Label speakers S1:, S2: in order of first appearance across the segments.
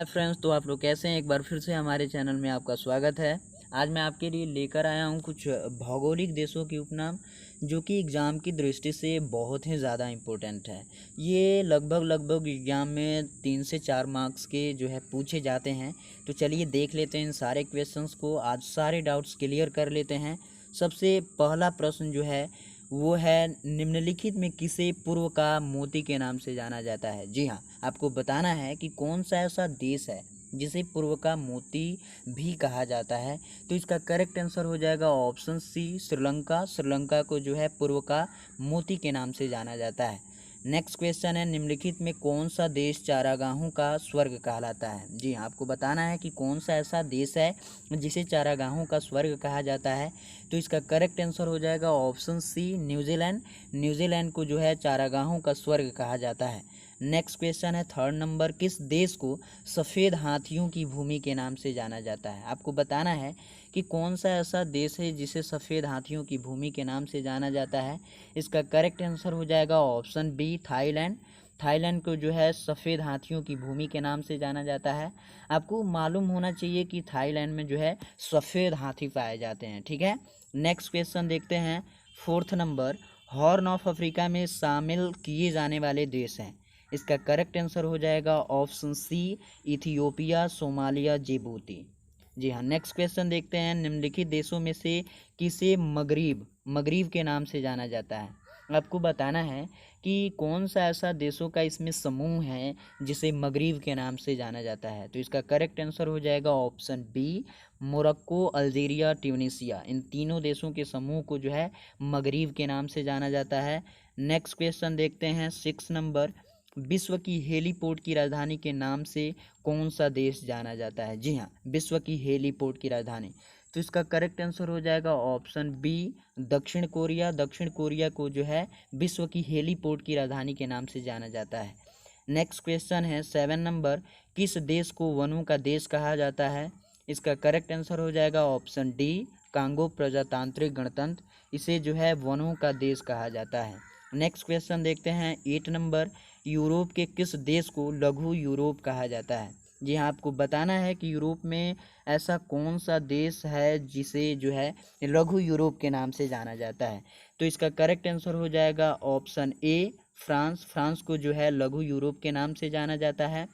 S1: Friends, तो आप लोग कैसे हैं। एक बार फिर से हमारे चैनल में आपका स्वागत है। आज मैं आपके लिए लेकर आया हूं कुछ भौगोलिक देशों के उपनाम जो कि एग्ज़ाम की दृष्टि से बहुत ही ज़्यादा इम्पोर्टेंट है। ये लगभग एग्ज़ाम में 3 से 4 मार्क्स के जो है पूछे जाते हैं। तो चलिए देख लेते हैं इन सारे क्वेश्चंस को, आज सारे डाउट्स क्लियर कर लेते हैं। सबसे पहला प्रश्न जो है वो है, निम्नलिखित में किसे पूर्व का मोती के नाम से जाना जाता है। जी हाँ, आपको बताना है कि कौन सा ऐसा देश है जिसे पूर्व का मोती भी कहा जाता है। तो इसका करेक्ट आंसर हो जाएगा ऑप्शन सी, श्रीलंका। श्रीलंका को जो है पूर्व का मोती के नाम से जाना जाता है। नेक्स्ट क्वेश्चन है, निम्नलिखित में कौन सा देश चारागाहों का स्वर्ग कहलाता है। जी हाँ, आपको बताना है कि कौन सा ऐसा देश है जिसे चारागाहों का स्वर्ग कहा जाता है। तो इसका करेक्ट आंसर हो जाएगा ऑप्शन सी, न्यूजीलैंड। न्यूजीलैंड को जो है चारागाहों का स्वर्ग कहा जाता है। नेक्स्ट क्वेश्चन है थर्ड नंबर, किस देश को सफ़ेद हाथियों की भूमि के नाम से जाना जाता है। आपको बताना है कि कौन सा ऐसा देश है जिसे सफ़ेद हाथियों की भूमि के नाम से जाना जाता है। इसका करेक्ट आंसर हो जाएगा ऑप्शन बी, थाईलैंड। थाईलैंड को जो है सफ़ेद हाथियों की भूमि के नाम से जाना जाता है। आपको मालूम होना चाहिए कि थाईलैंड में जो है सफ़ेद हाथी पाए जाते हैं। ठीक है, नेक्स्ट क्वेश्चन देखते हैं। Fourth number, horn of Africa में शामिल किए जाने वाले देश हैं। इसका करेक्ट आंसर हो जाएगा option C, Ethiopia, Somalia, Djibouti. जी हाँ, नेक्स्ट क्वेश्चन देखते हैं। निम्नलिखित देशों में से किसे मगरिब के नाम से जाना जाता है। आपको बताना है कि कौन सा ऐसा देशों का इसमें समूह है जिसे मगरिब के नाम से जाना जाता है। तो इसका करेक्ट आंसर हो जाएगा option B, Morocco, Algeria, Tunisia. इन तीनों देशों के समूह को जो है मगरिब के नाम से जाना जाता है। नेक्स्ट क्वेश्चन देखते हैं, सिक्स नंबर, विश्व की हेलीपोर्ट की राजधानी के नाम से कौन सा देश जाना जाता है। जी हाँ, विश्व की हेलीपोर्ट की राजधानी। तो इसका करेक्ट आंसर हो जाएगा ऑप्शन बी, दक्षिण कोरिया। दक्षिण कोरिया को जो है विश्व की हेलीपोर्ट की राजधानी के नाम से जाना जाता है। नेक्स्ट क्वेश्चन है सेवन नंबर, किस देश को वनों का देश कहा जाता है। इसका करेक्ट आंसर हो जाएगा ऑप्शन डी, कांगो प्रजातांत्रिक गणतंत्र। इसे जो है वनों का देश कहा जाता है। नेक्स्ट क्वेश्चन देखते हैं एट नंबर, यूरोप के किस देश को लघु यूरोप कहा जाता है। जी हाँ, आपको बताना है कि यूरोप में ऐसा कौन सा देश है जिसे जो है लघु यूरोप के नाम से जाना जाता है। तो इसका करेक्ट आंसर हो जाएगा ऑप्शन ए, फ्रांस। फ्रांस को जो है लघु यूरोप के नाम से जाना जाता है।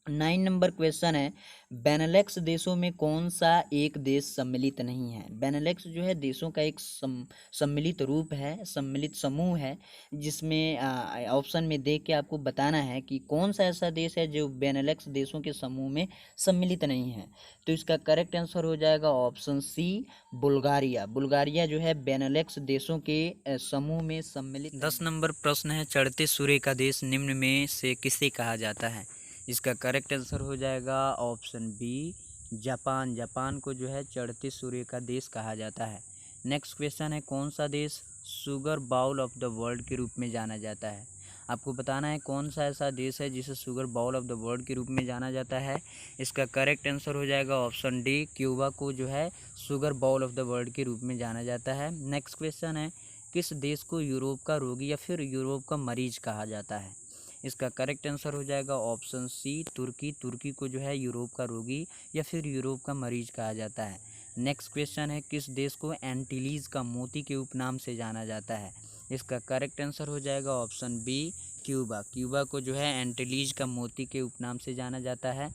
S1: 9 नंबर क्वेश्चन है, बेनेलेक्स देशों में कौन सा एक देश सम्मिलित नहीं है। बेनेलेक्स जो है देशों का एक सम्मिलित रूप है, सम्मिलित समूह है, जिसमें ऑप्शन में देख के आपको बताना है कि कौन सा ऐसा देश है जो बेनेलेक्स देशों के समूह में सम्मिलित नहीं है। तो इसका करेक्ट आंसर हो जाएगा ऑप्शन सी, बुल्गारिया। बुल्गारिया जो है बेनेलेक्स देशों के समूह में सम्मिलित। 10 नंबर प्रश्न है, चढ़ते सूर्य का देश निम्न में से किसे कहा जाता है। इसका करेक्ट आंसर हो जाएगा ऑप्शन बी, जापान। जापान को जो है चढ़ते सूर्य का देश कहा जाता है। नेक्स्ट क्वेश्चन है, कौन सा देश sugar bowl of the world के रूप में जाना जाता है। आपको बताना है कौन सा ऐसा देश है जिसे sugar bowl of the world के रूप में जाना जाता है। इसका करेक्ट आंसर हो जाएगा ऑप्शन डी, क्यूबा को जो है sugar bowl of the world के रूप में जाना जाता है। नेक्स्ट क्वेश्चन है, किस देश को यूरोप का रोगी या फिर यूरोप का मरीज कहा जाता है। इसका करेक्ट आंसर हो जाएगा ऑप्शन सी, तुर्की। तुर्की को जो है यूरोप का रोगी या फिर यूरोप का मरीज कहा जाता है। नेक्स्ट क्वेश्चन है, किस देश को एंटीलीज का मोती के उपनाम से जाना जाता है। इसका करेक्ट आंसर हो जाएगा ऑप्शन बी, क्यूबा। क्यूबा को जो है एंटीलीज का मोती के उपनाम से जाना जाता है।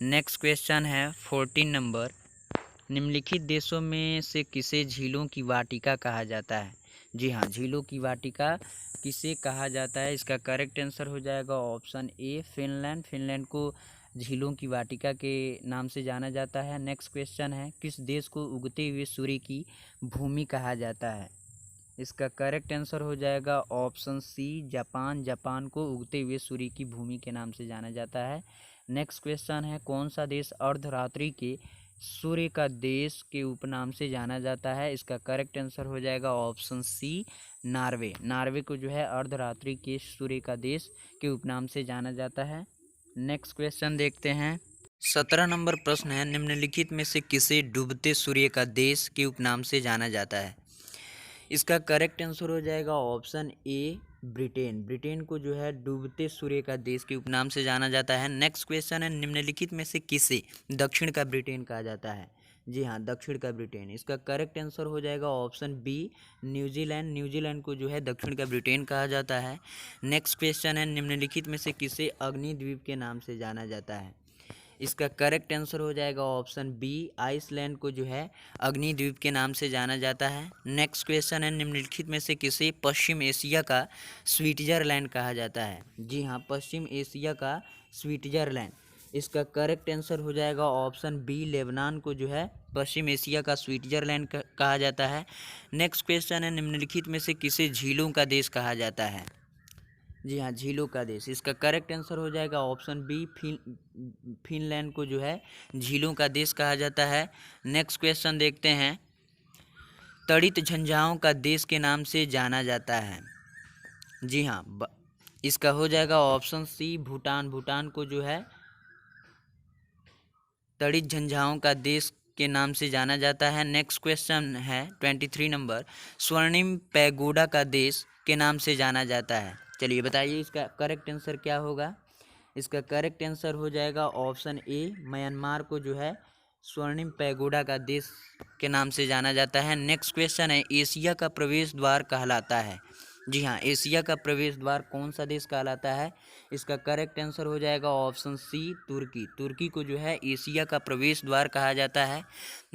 S1: नेक्स्ट क्वेश्चन है 14 नंबर, निम्नलिखित देशों में से किसे झीलों की वाटिका कहा जाता है। जी हाँ, झीलों की वाटिका किसे कहा जाता है। इसका करेक्ट आंसर हो जाएगा ऑप्शन ए, फिनलैंड। फिनलैंड को झीलों की वाटिका के नाम से जाना जाता है। नेक्स्ट क्वेश्चन है, किस देश को उगते हुए सूर्य की भूमि कहा जाता है। इसका करेक्ट आंसर हो जाएगा ऑप्शन सी, जापान। जापान को उगते हुए सूर्य की भूमि के नाम से जाना जाता है। नेक्स्ट क्वेश्चन है, कौन सा देश अर्धरात्रि के सूर्य का देश के उपनाम से जाना जाता है। इसका करेक्ट आंसर हो जाएगा ऑप्शन सी, नॉर्वे। नॉर्वे को जो है अर्धरात्रि के सूर्य का देश के उपनाम से जाना जाता है। नेक्स्ट क्वेश्चन देखते हैं। 17 नंबर प्रश्न है, निम्नलिखित में से किसे डूबते सूर्य का देश के उपनाम से जाना जाता है। इसका करेक्ट आंसर हो जाएगा ऑप्शन ए, ब्रिटेन। ब्रिटेन को जो है डूबते सूर्य का देश के उपनाम से जाना जाता है। नेक्स्ट क्वेश्चन है, निम्नलिखित में से किसे दक्षिण का ब्रिटेन कहा जाता है? जी हाँ, दक्षिण का ब्रिटेन। इसका करेक्ट आंसर हो जाएगा ऑप्शन बी, न्यूजीलैंड। न्यूजीलैंड को जो है दक्षिण का ब्रिटेन कहा जाता है। नेक्स्ट क्वेश्चन है, निम्नलिखित में से किसे अग्निद्वीप के नाम से जाना जाता है? इसका करेक्ट आंसर हो जाएगा ऑप्शन बी, आइसलैंड को जो है अग्निद्वीप के नाम से जाना जाता है। नेक्स्ट क्वेश्चन है, निम्नलिखित में से किसे पश्चिम एशिया का स्विट्जरलैंड कहा जाता है? जी हाँ, पश्चिम एशिया का स्विट्जरलैंड। इसका करेक्ट आंसर हो जाएगा ऑप्शन बी, लेबनान को जो है पश्चिम एशिया का स्विट्जरलैंड कहा जाता है। नेक्स्ट क्वेश्चन है, निम्नलिखित में से किसे झीलों का देश कहा जाता है? जी हाँ, झीलों का देश। इसका करेक्ट आंसर हो जाएगा ऑप्शन बी, फिनलैंड को जो है झीलों का देश कहा जाता है। नेक्स्ट क्वेश्चन देखते हैं, तड़ित झंझाओं का देश के नाम से जाना जाता है? जी हाँ, इसका हो जाएगा ऑप्शन सी, भूटान। भूटान को जो है तड़ित झंझाओं का देश के नाम से जाना जाता है। नेक्स्ट क्वेश्चन है 23 नंबर, स्वर्णिम पैगोडा का देश के नाम से जाना जाता है? चलिए बताइए इसका करेक्ट आंसर क्या होगा। इसका करेक्ट आंसर हो जाएगा ऑप्शन ए, म्यांमार को जो है स्वर्णिम पैगोडा का देश के नाम से जाना जाता है। नेक्स्ट क्वेश्चन है, एशिया का प्रवेश द्वार कहलाता है? जी हाँ, एशिया का प्रवेश द्वार कौन सा देश कहलाता है? इसका करेक्ट आंसर हो जाएगा ऑप्शन सी, तुर्की। तुर्की को जो है एशिया का प्रवेश द्वार कहा जाता है।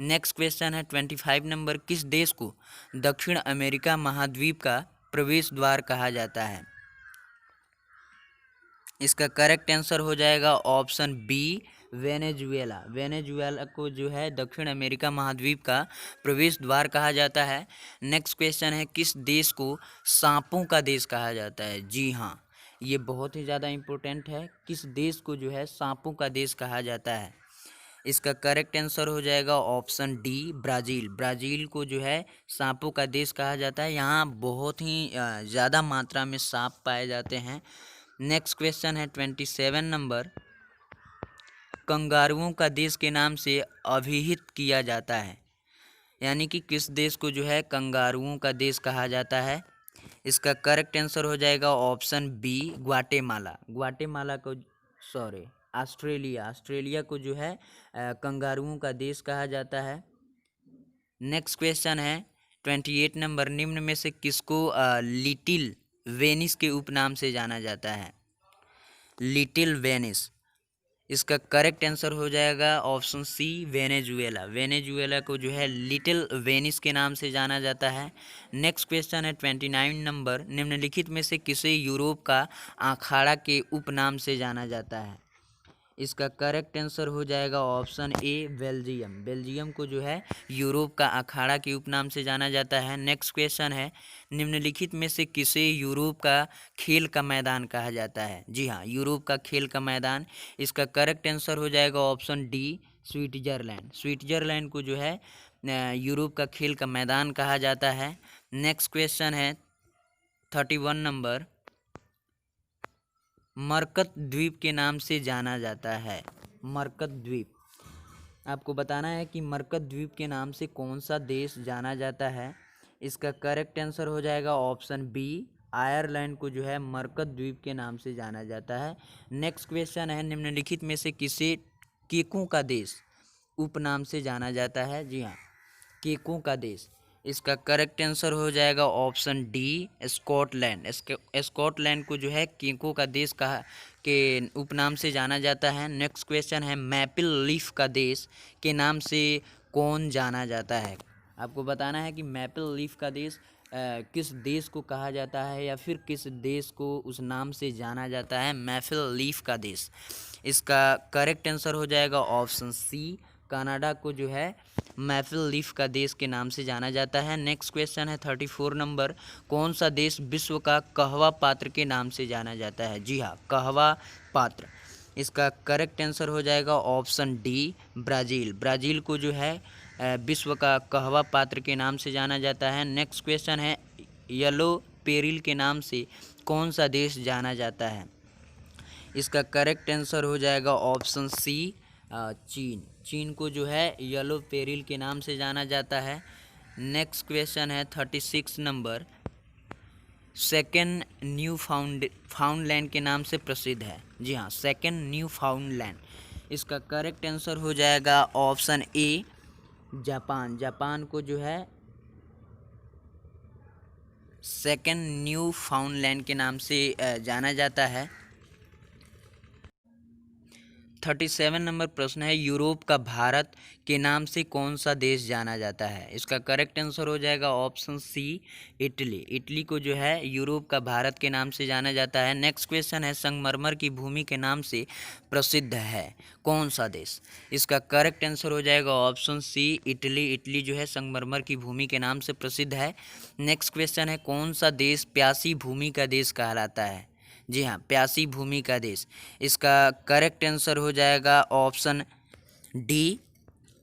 S1: नेक्स्ट क्वेश्चन है 25 नंबर, किस देश को दक्षिण अमेरिका महाद्वीप का प्रवेश द्वार कहा जाता है? इसका करेक्ट आंसर हो जाएगा ऑप्शन बी, वेनेजुएला। वेनेजुएला को जो है दक्षिण अमेरिका महाद्वीप का प्रवेश द्वार कहा जाता है। नेक्स्ट क्वेश्चन है, किस देश को सांपों का देश कहा जाता है? जी हाँ, ये बहुत ही ज़्यादा इम्पोर्टेंट है। किस देश को जो है सांपों का देश कहा जाता है? इसका करेक्ट आंसर हो जाएगा ऑप्शन डी, ब्राज़ील। ब्राज़ील को जो है सांपों का देश कहा जाता है। यहाँ बहुत ही ज़्यादा मात्रा में सांप पाए जाते हैं। नेक्स्ट क्वेश्चन है 27 नंबर, कंगारुओं का देश के नाम से अभिहित किया जाता है? यानी कि किस देश को जो है कंगारुओं का देश कहा जाता है? इसका करेक्ट आंसर हो जाएगा ऑप्शन बी, ग्वाटेमाला। ग्वाटेमाला को, सॉरी, ऑस्ट्रेलिया। ऑस्ट्रेलिया को जो है कंगारुओं का देश कहा जाता है। नेक्स्ट क्वेश्चन है 28 नंबर, निम्न में से किसको लिटिल वेनिस के उपनाम से जाना जाता है? Little Venice. इसका करेक्ट आंसर हो जाएगा ऑप्शन सी, वेनेजुएला। वेनेजुएला को जो है लिटिल वेनिस के नाम से जाना जाता है। नेक्स्ट क्वेश्चन है 29 नंबर, निम्नलिखित में से किसे यूरोप का अखाड़ा के उपनाम से जाना जाता है? इसका करेक्ट आंसर हो जाएगा ऑप्शन ए, बेल्जियम। बेल्जियम को जो है यूरोप का अखाड़ा के उपनाम से जाना जाता है। नेक्स्ट क्वेश्चन है, निम्नलिखित में से किसे यूरोप का खेल का मैदान कहा जाता है? जी हाँ, यूरोप का खेल का मैदान। इसका करेक्ट आंसर हो जाएगा ऑप्शन डी, स्विट्जरलैंड। स्विट्जरलैंड को जो है यूरोप का खेल का मैदान कहा जाता है। नेक्स्ट क्वेश्चन है 31 नंबर, मरकत द्वीप के नाम से जाना जाता है? मरकत द्वीप, आपको बताना है कि मरकत द्वीप के नाम से कौन सा देश जाना जाता है। इसका करेक्ट आंसर हो जाएगा ऑप्शन बी, आयरलैंड को जो है मरकत द्वीप के नाम से जाना जाता है। नेक्स्ट क्वेश्चन है, निम्नलिखित में से किसे केकों का देश उपनाम से जाना जाता है? जी हाँ, केकों का देश। इसका करेक्ट आंसर हो जाएगा ऑप्शन डी, स्कॉटलैंड। स्कॉटलैंड को जो है केकों का देश कहा के उपनाम से जाना जाता है। नेक्स्ट क्वेश्चन है, मैपल लीफ का देश के नाम से कौन जाना जाता है? आपको बताना है कि मैपल लीफ का देश किस देश को कहा जाता है या फिर किस देश को उस नाम से जाना जाता है, मैपल लीफ का देश। इसका करेक्ट आंसर हो जाएगा ऑप्शन सी, कनाडा को जो है मैपल लीफ का देश के नाम से जाना जाता है। नेक्स्ट क्वेश्चन है 34 नंबर, कौन सा देश विश्व का कहवा पात्र के नाम से जाना जाता है? जी हाँ, कहवा पात्र। इसका करेक्ट आंसर हो जाएगा ऑप्शन डी, ब्राज़ील। ब्राज़ील को जो है विश्व का कहवा पात्र के नाम से जाना जाता है। नेक्स्ट क्वेश्चन है, येलो पेरिल के नाम से कौन सा देश जाना जाता है? इसका करेक्ट आंसर हो जाएगा ऑप्शन सी, चीन। चीन को जो है येलो पेरिल के नाम से जाना जाता है। नेक्स्ट क्वेश्चन है 36 नंबर, सेकेंड न्यू फाउंडलैंड के नाम से प्रसिद्ध है? जी हाँ, सेकेंड न्यू फाउंडलैंड। इसका करेक्ट आंसर हो जाएगा ऑप्शन ए, जापान। जापान को जो है सेकेंड न्यू फाउंडलैंड के नाम से जाना जाता है। 37 नंबर प्रश्न है, यूरोप का भारत के नाम से कौन सा देश जाना जाता है? इसका करेक्ट आंसर हो जाएगा ऑप्शन सी, इटली। इटली को जो है यूरोप का भारत के नाम से जाना जाता है। नेक्स्ट क्वेश्चन है, संगमरमर की भूमि के नाम से प्रसिद्ध है कौन सा देश? इसका करेक्ट आंसर हो जाएगा ऑप्शन सी, इटली। इटली जो है संगमरमर की भूमि के नाम से प्रसिद्ध है। नेक्स्ट क्वेश्चन है, कौन सा देश प्यासी भूमि का देश कहलाता है? जी हाँ, प्यासी भूमि का देश। इसका करेक्ट आंसर हो जाएगा ऑप्शन डी,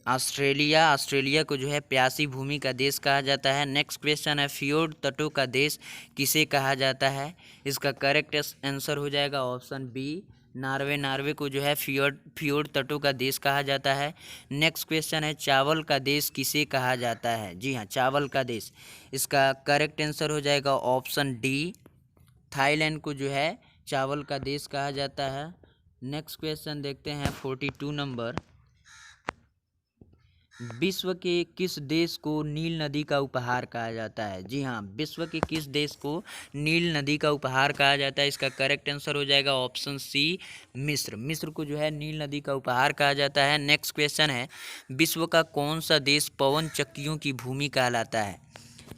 S1: ऑस्ट्रेलिया। ऑस्ट्रेलिया को जो है प्यासी भूमि का देश कहा जाता है। नेक्स्ट क्वेश्चन है, फियोर्ड तटों का देश किसे कहा जाता है? इसका करेक्ट आंसर हो जाएगा ऑप्शन बी, नॉर्वे। नॉर्वे को जो है फियोर्ड तटों का देश कहा जाता है। नेक्स्ट क्वेश्चन है, चावल का देश किसे कहा जाता है? जी हाँ, चावल का देश। इसका करेक्ट आंसर हो जाएगा ऑप्शन डी, थाईलैंड को जो है चावल का देश कहा जाता है। नेक्स्ट क्वेश्चन देखते हैं 42 नंबर, विश्व के किस देश को नील नदी का उपहार कहा जाता है? जी हाँ, विश्व के किस देश को नील नदी का उपहार कहा जाता है? इसका करेक्ट आंसर हो जाएगा ऑप्शन सी, मिस्र। मिस्र को जो है नील नदी का उपहार कहा जाता है। नेक्स्ट क्वेश्चन है, विश्व का कौन सा देश पवन चक्कियों की भूमि कहलाता है?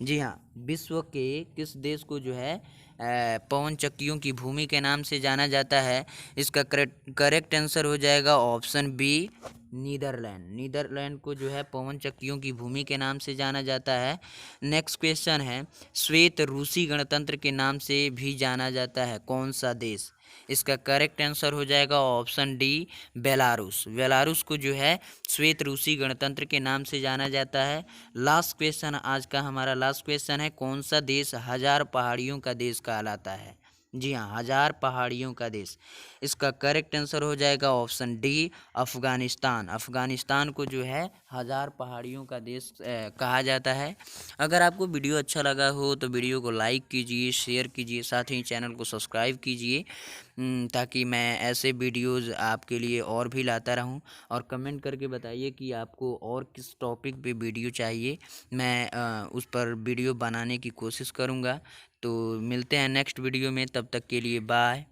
S1: जी हाँ, विश्व के किस देश को जो है पवन चक्कियों की भूमि के नाम से जाना जाता है? इसका करेक्ट आंसर हो जाएगा ऑप्शन बी, नीदरलैंड। नीदरलैंड को जो है पवन चक्कियों की भूमि के नाम से जाना जाता है। नेक्स्ट क्वेश्चन है, श्वेत रूसी गणतंत्र के नाम से भी जाना जाता है कौन सा देश? इसका करेक्ट आंसर हो जाएगा ऑप्शन डी, बेलारूस। बेलारूस को जो है श्वेत रूसी गणतंत्र के नाम से जाना जाता है। लास्ट क्वेश्चन, आज का हमारा लास्ट क्वेश्चन है, कौन सा देश 1000 पहाड़ियों का देश कहलाता है? जी हाँ, 1000 पहाड़ियों का देश। इसका करेक्ट आंसर हो जाएगा ऑप्शन डी, अफ़गानिस्तान। अफ़गानिस्तान को जो है 1000 पहाड़ियों का देश कहा जाता है। अगर आपको वीडियो अच्छा लगा हो तो वीडियो को लाइक कीजिए, शेयर कीजिए, साथ ही चैनल को सब्सक्राइब कीजिए ताकि मैं ऐसे वीडियोज़ आपके लिए और भी लाता रहूं। और कमेंट करके बताइए कि आपको और किस टॉपिक पे वीडियो चाहिए, मैं उस पर वीडियो बनाने की कोशिश करूंगा। तो मिलते हैं नेक्स्ट वीडियो में, तब तक के लिए बाय।